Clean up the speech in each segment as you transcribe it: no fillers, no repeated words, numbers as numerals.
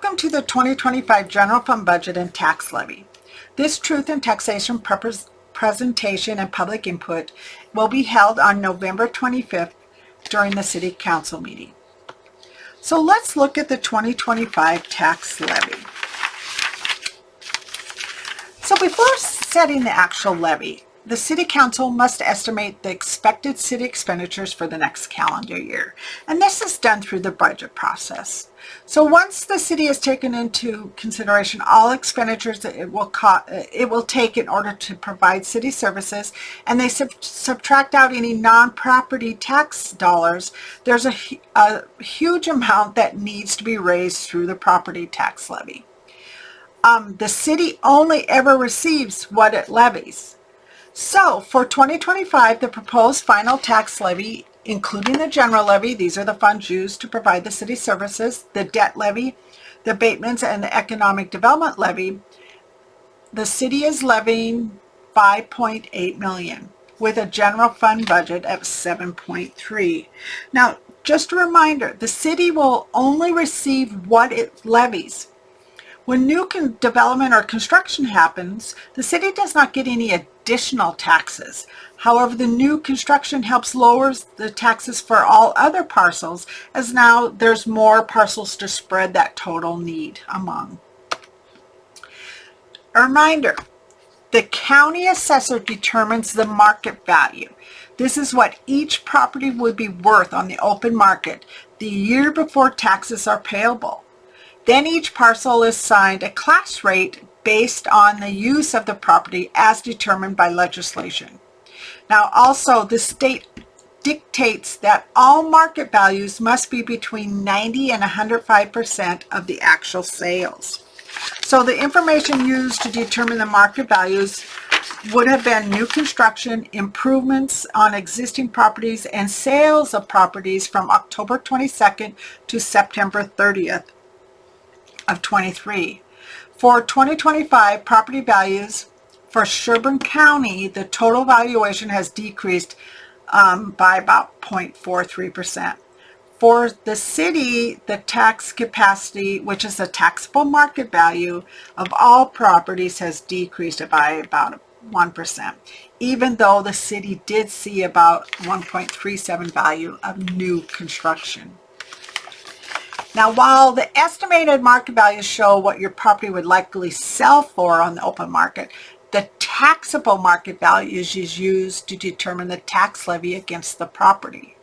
Welcome to the 2025 General Fund Budget and Tax Levy. This Truth in Taxation presentation and public input will be held on November 25th during the City Council meeting. So let's look at the 2025 tax levy. So before setting the actual levy, the City Council must estimate the expected city expenditures for the next calendar year, and this is done through the budget process. So once the city has taken into consideration all expenditures that it will take in order to provide city services, and they subtract out any non-property tax dollars, there's a huge amount that needs to be raised through the property tax levy. The city only ever receives what it levies. So for 2025, the proposed final tax levy, including the general levy, these are the funds used to provide the city services, the debt levy, the abatements, and the economic development levy, the city is levying $5.8 million with a general fund budget of $7.3. Now, just a reminder, the city will only receive what it levies. When new development or construction happens, the city does not get any additional taxes. However, the new construction helps lower the taxes for all other parcels, as now there's more parcels to spread that total need among. A reminder, the county assessor determines the market value. This is what each property would be worth on the open market the year before taxes are payable. Then each parcel is assigned a class rate based on the use of the property as determined by legislation. Now also, the state dictates that all market values must be between 90 and 105% of the actual sales. So the information used to determine the market values would have been new construction, improvements on existing properties, and sales of properties from October 22nd to September 30th. Of 23. For 2025 property values for Sherburne County, the total valuation has decreased by about 0.43%. For the city, the tax capacity, which is the taxable market value of all properties, has decreased by about 1%, even though the city did see about 1.37 value of new construction. Now, while the estimated market values show what your property would likely sell for on the open market, the taxable market value is used to determine the tax levy against the property.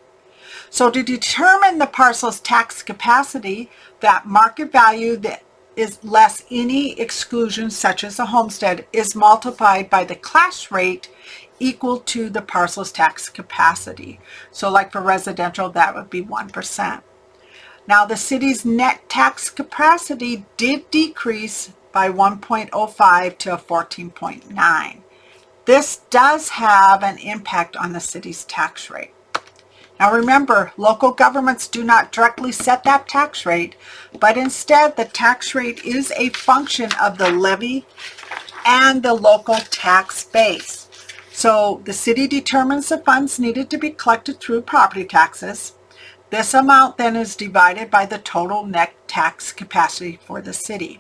So to determine the parcel's tax capacity, that market value that is less any exclusion such as a homestead is multiplied by the class rate equal to the parcel's tax capacity. So like for residential, that would be 1%. Now, the city's net tax capacity did decrease by 1.05 to 14.9. This does have an impact on the city's tax rate. Now remember, local governments do not directly set that tax rate, but instead the tax rate is a function of the levy and the local tax base. So the city determines the funds needed to be collected through property taxes. This amount then is divided by the total net tax capacity for the city.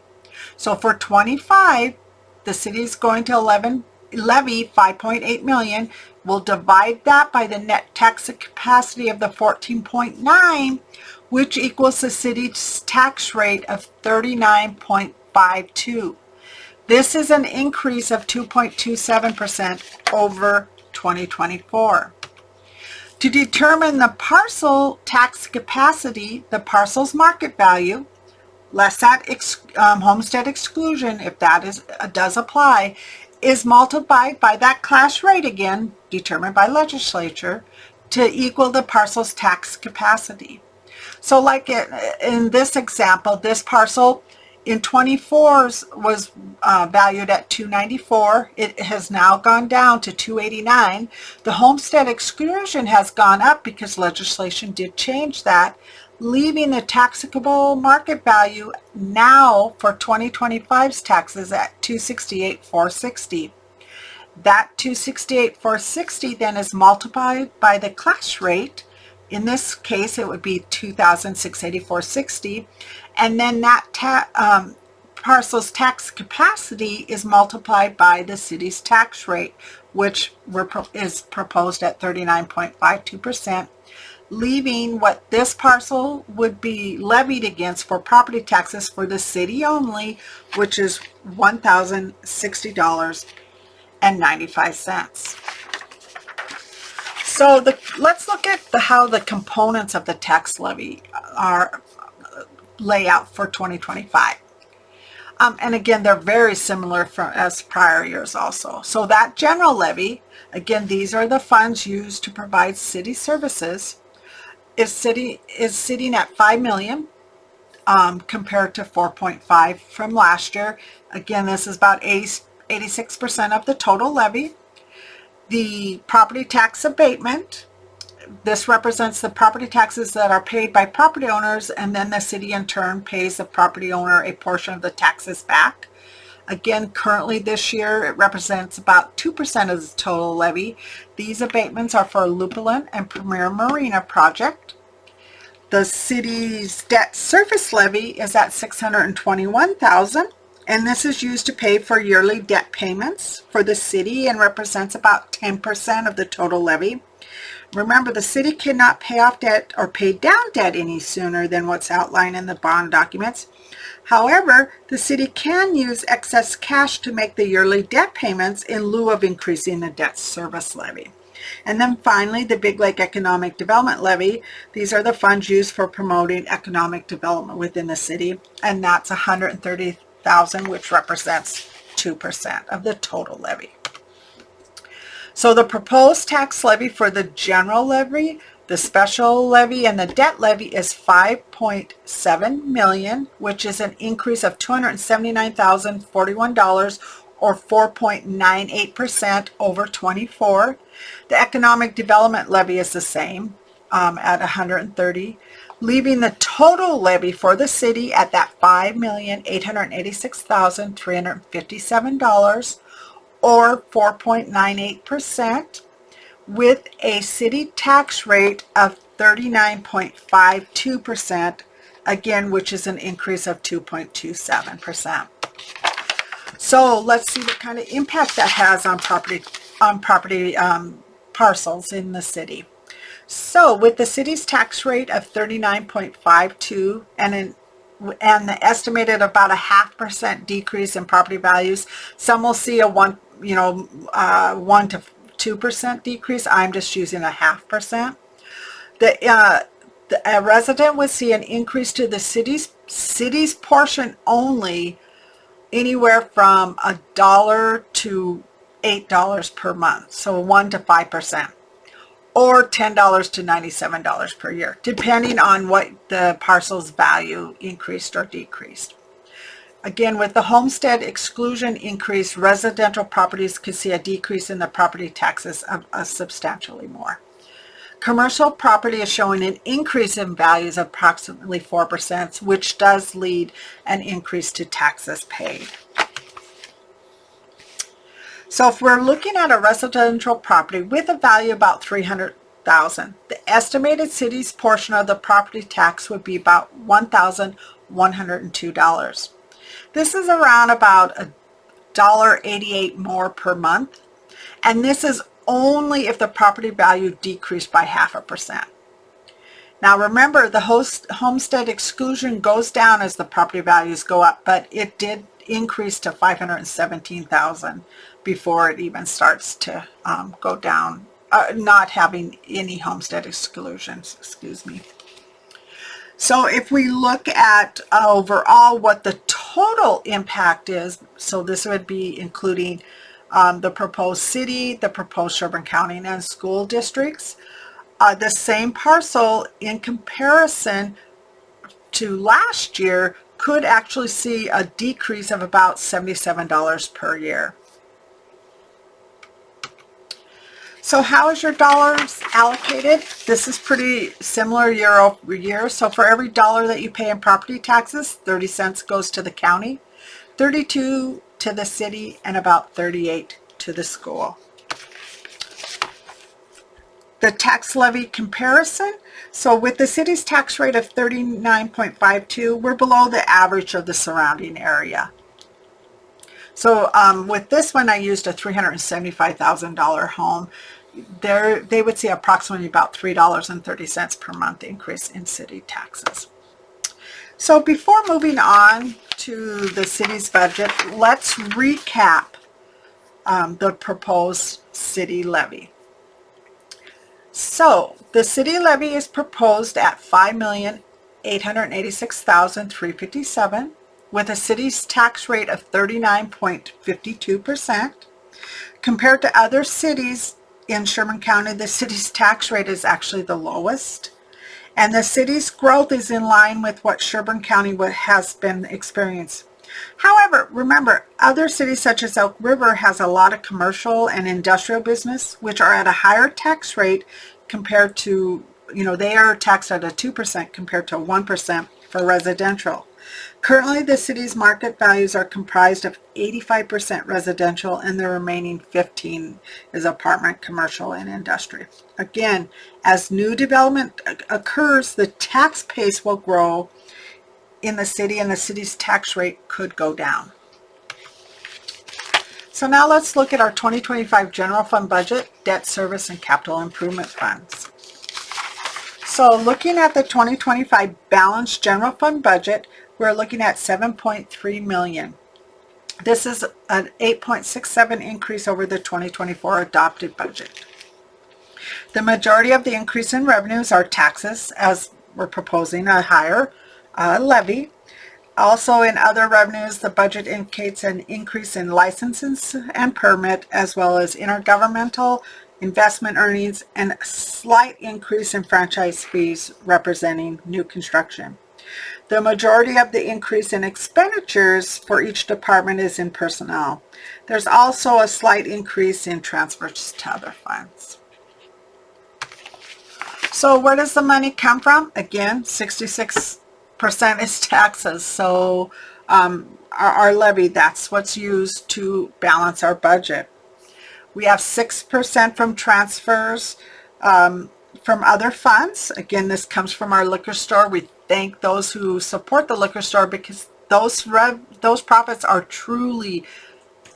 So for 25, the city is going to levy $5.8 million. We'll divide that by the net tax capacity of the 14.9, which equals the city's tax rate of 39.52. This is an increase of 2.27% over 2024. To determine the parcel tax capacity, the parcel's market value, less that homestead exclusion, if that does apply, is multiplied by that class rate again, determined by legislature, to equal the parcel's tax capacity. So like in this example, this parcel in 24's was valued at $294. It has now gone down to $289. The homestead exclusion has gone up because legislation did change that, leaving the taxable market value now for 2025's taxes at $268,460. That $268,460 then is multiplied by the class rate In this case, it would be $2,684.60, and then that parcel's tax capacity is multiplied by the city's tax rate, which is proposed at 39.52%, leaving what this parcel would be levied against for property taxes for the city only, which is $1,060.95. So let's look at how the components of the tax levy are lay out for 2025. And again, they're very similar as prior years also. So that general levy, again, these are the funds used to provide city services, is sitting at $5 million compared to 4.5 from last year. Again, this is about 86% of the total levy. The property tax abatement, this represents the property taxes that are paid by property owners, and then the city in turn pays the property owner a portion of the taxes back. Again, currently this year, it represents about 2% of the total levy. These abatements are for Lupulin and Premier Marina project. The city's debt service levy is at $621,000, and this is used to pay for yearly debt payments for the city and represents about 10% of the total levy. Remember, the city cannot pay off debt or pay down debt any sooner than what's outlined in the bond documents. However, the city can use excess cash to make the yearly debt payments in lieu of increasing the debt service levy. And then finally, the Big Lake Economic Development Levy. These are the funds used for promoting economic development within the city, and that's $130,000, which represents 2% of the total levy. So the proposed tax levy for the general levy, the special levy, and the debt levy is $5.7 million, which is an increase of $279,041 or 4.98% over 24. The economic development levy is the same at $130,000, leaving the total levy for the city at that $5,886,357 or 4.98%, with a city tax rate of 39.52%, again, which is an increase of 2.27%. So let's see what kind of impact that has on property parcels in the city. So with the city's tax rate of 39.52 and the estimated about a 0.5% decrease in property values, some will see a 1 to 2% decrease. I'm just using a 0.5%. A resident would see an increase to the city's portion only anywhere from $1 to $8 per month, so 1 to 5%, or $10 to $97 per year, depending on what the parcel's value increased or decreased. Again, with the homestead exclusion increase, residential properties could see a decrease in the property taxes of substantially more. Commercial property is showing an increase in values of approximately 4%, which does lead an increase to taxes paid. So if we're looking at a residential property with a value about $300,000, the estimated city's portion of the property tax would be about $1,102. This is around about $1.88 more per month, and this is only if the property value decreased by 0.5%. Now remember, the homestead exclusion goes down as the property values go up, but it did increase to $517,000 before it even starts to go down, not having any homestead exclusions, excuse me. So if we look at overall what the total impact is, so this would be including the proposed city, the proposed Sherburne County and school districts, the same parcel in comparison to last year could actually see a decrease of about $77 per year. So how is your dollars allocated? This is pretty similar year over year. So for every dollar that you pay in property taxes, 30 cents goes to the county, 32 to the city, and about 38 to the school. The tax levy comparison. So with the city's tax rate of 39.52, we're below the average of the surrounding area. So with this one, I used a $375,000 home. They would see approximately about $3.30 per month increase in city taxes. So before moving on to the city's budget, let's recap the proposed city levy. So the city levy is proposed at $5,886,357 with a city's tax rate of 39.52%. Compared to other cities in Sherman County, the city's tax rate is actually the lowest. And the city's growth is in line with what Sherburne County has been experiencing. However, remember, other cities such as Elk River has a lot of commercial and industrial business, which are at a higher tax rate compared to, they are taxed at a 2% compared to 1% for residential. Currently, the city's market values are comprised of 85% residential and the remaining 15% is apartment, commercial, and industry. Again, as new development occurs, the tax pace will grow in the city and the city's tax rate could go down. So now let's look at our 2025 general fund budget, debt service, and capital improvement funds. So looking at the 2025 balanced general fund budget, we're looking at $7.3 million. This is an 8.67 increase over the 2024 adopted budget. The majority of the increase in revenues are taxes, as we're proposing a higher levy. Also in other revenues, the budget indicates an increase in licenses and permit, as well as intergovernmental investment earnings and a slight increase in franchise fees representing new construction. The majority of the increase in expenditures for each department is in personnel. There's also a slight increase in transfers to other funds. So where does the money come from? Again, 66% is taxes. So our levy, that's what's used to balance our budget. We have 6% from transfers from other funds. Again, this comes from our liquor store. We thank those who support the liquor store because those profits are truly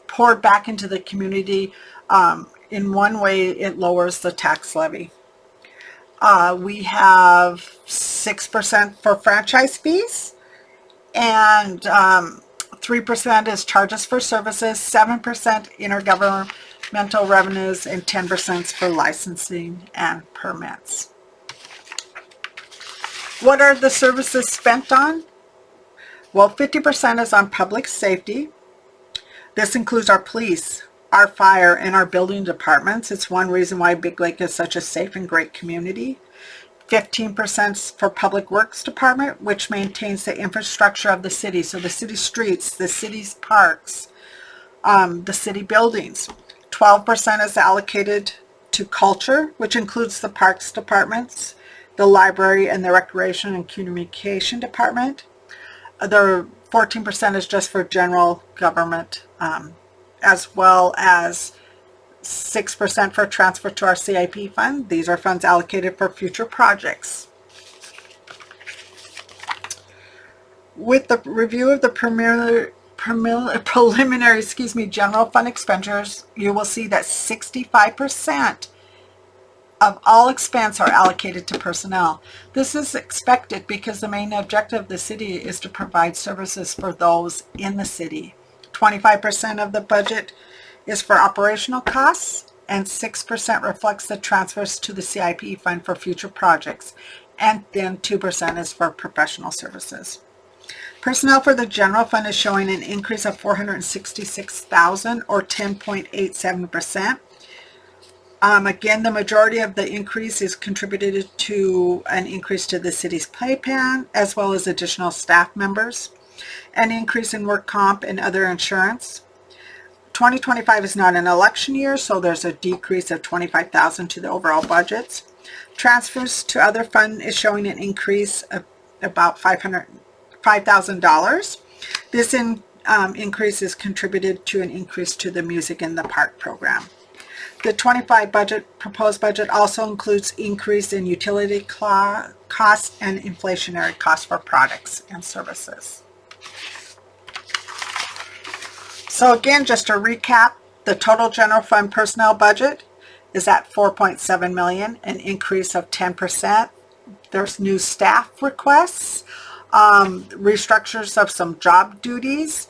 poured back into the community. In one way, it lowers the tax levy. We have 6% for franchise fees, and 3% is charges for services, 7% intergovernmental revenues, and 10% for licensing and permits. What are the services spent on? Well, 50% is on public safety. This includes our police, our fire, and our building departments. It's one reason why Big Lake is such a safe and great community. 15% for Public Works Department, which maintains the infrastructure of the city. So the city streets, the city's parks, the city buildings. 12% is allocated to culture, which includes the parks departments, the library, and the recreation and communication department. The 14% is just for general government, as well as 6% for transfer to our CIP fund. These are funds allocated for future projects. With the review of the preliminary general fund expenditures, you will see that 65% of all expense are allocated to personnel. This is expected because the main objective of the city is to provide services for those in the city. 25% of the budget is for operational costs, and 6% reflects the transfers to the CIP fund for future projects, and then 2% is for professional services. Personnel for the general fund is showing an increase of $466,000 or 10.87%. Again, the majority of the increase is contributed to an increase to the city's pay plan, as well as additional staff members, an increase in work comp and other insurance. 2025 is not an election year, so there's a decrease of $25,000 to the overall budgets. Transfers to other fund is showing an increase of about $5,000. This increase is contributed to an increase to the music in the park program. The 25 proposed budget also includes increase in utility costs and inflationary costs for products and services. So again, just to recap, the total general fund personnel budget is at $4.7 million, an increase of 10%. There's new staff requests, restructures of some job duties,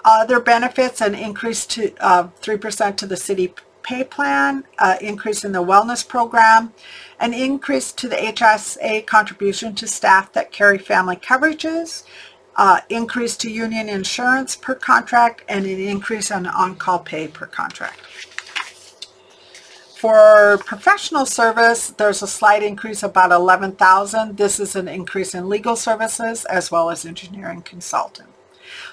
other benefits, an increase to 3% to the city pay plan, increase in the wellness program, an increase to the HSA contribution to staff that carry family coverages, increase to union insurance per contract, and an increase on on-call pay per contract. For professional service, there's a slight increase, about $11,000. This is an increase in legal services as well as engineering consultant.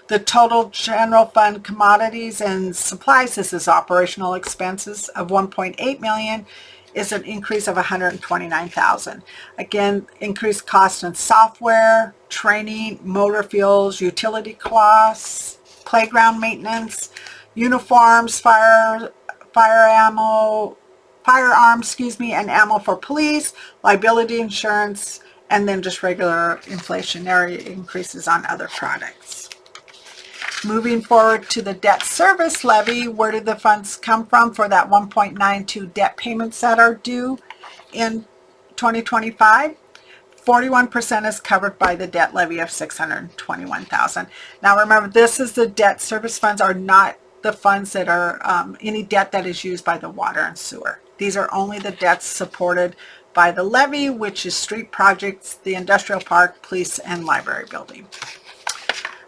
The total general fund commodities and supplies, this is operational expenses of $1.8 million, is an increase of $129,000. Again, increased costs in software, training, motor fuels, utility costs, playground maintenance, uniforms, firearms, and ammo for police, liability insurance, and then just regular inflationary increases on other products. Moving forward to the debt service levy, where did the funds come from for that 1.92 debt payments that are due in 2025? 41% is covered by the debt levy of $621,000. Now remember, this is the debt service funds, are not the funds that are any debt that is used by the water and sewer. These are only the debts supported by the levy, which is street projects, the industrial park, police, and library building.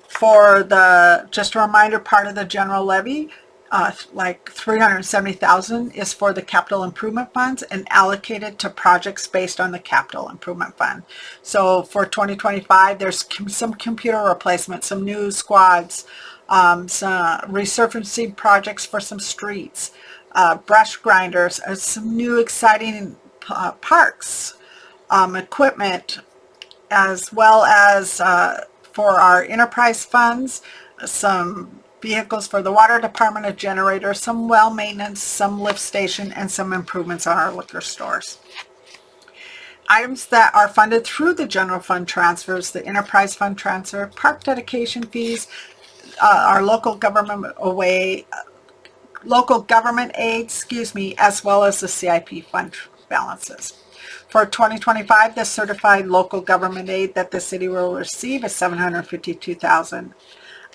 For the, just a reminder, part of the general levy, like $370,000 is for the capital improvement funds and allocated to projects based on the capital improvement fund. So for 2025, there's some computer replacement, some new squads, some resurfacing projects for some streets, brush grinders, some new exciting parks, equipment, as well as for our enterprise funds, some vehicles for the water department, a generator, some well maintenance, some lift station, and some improvements on our liquor stores. Items that are funded through the general fund transfers, the enterprise fund transfer, park dedication fees, our local government aid, as well as the CIP fund balances. For 2025, the certified local government aid that the city will receive is $752,000.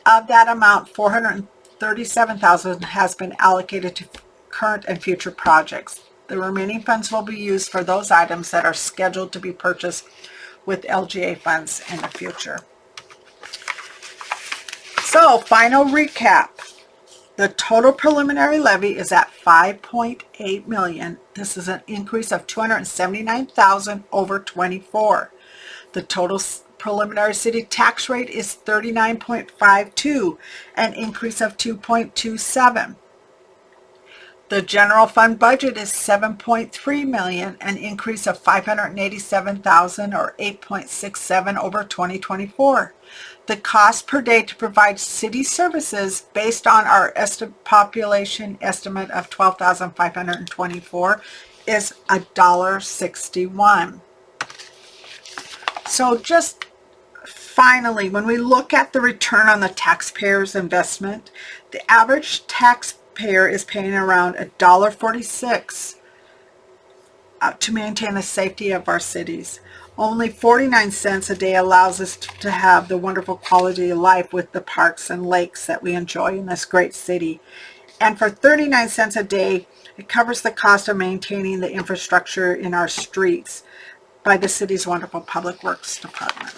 Of that amount, $437,000 has been allocated to current and future projects. The remaining funds will be used for those items that are scheduled to be purchased with LGA funds in the future. So, final recap. The total preliminary levy is at $5.8 million. This is an increase of $279,000 over 24. The total preliminary city tax rate is 39.52, an increase of 2.27. The general fund budget is $7.3 million, an increase of $587,000 or 8.67 over 2024. The cost per day to provide city services based on our population estimate of 12,524 is $1.61. So just finally, when we look at the return on the taxpayer's investment, the average taxpayer is paying around $1.46 to maintain the safety of our cities. Only 49 cents a day allows us to have the wonderful quality of life with the parks and lakes that we enjoy in this great city. And for 39 cents a day, it covers the cost of maintaining the infrastructure in our streets by the city's wonderful Public Works Department.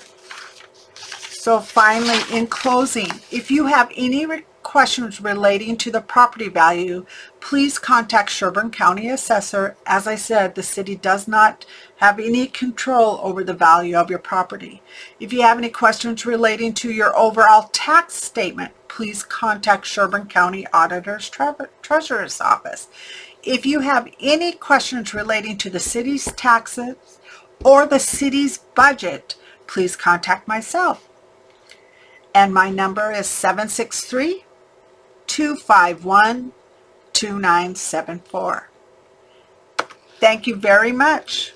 So finally, in closing, if you have any questions relating to the property value, please contact Sherburne County Assessor. As I said, the city does not have any control over the value of your property. If you have any questions relating to your overall tax statement, please contact Sherburne County Auditor's Treasurer's Office. If you have any questions relating to the city's taxes or the city's budget, please contact myself. And my number is 763-251-2688. 2974. Thank you very much.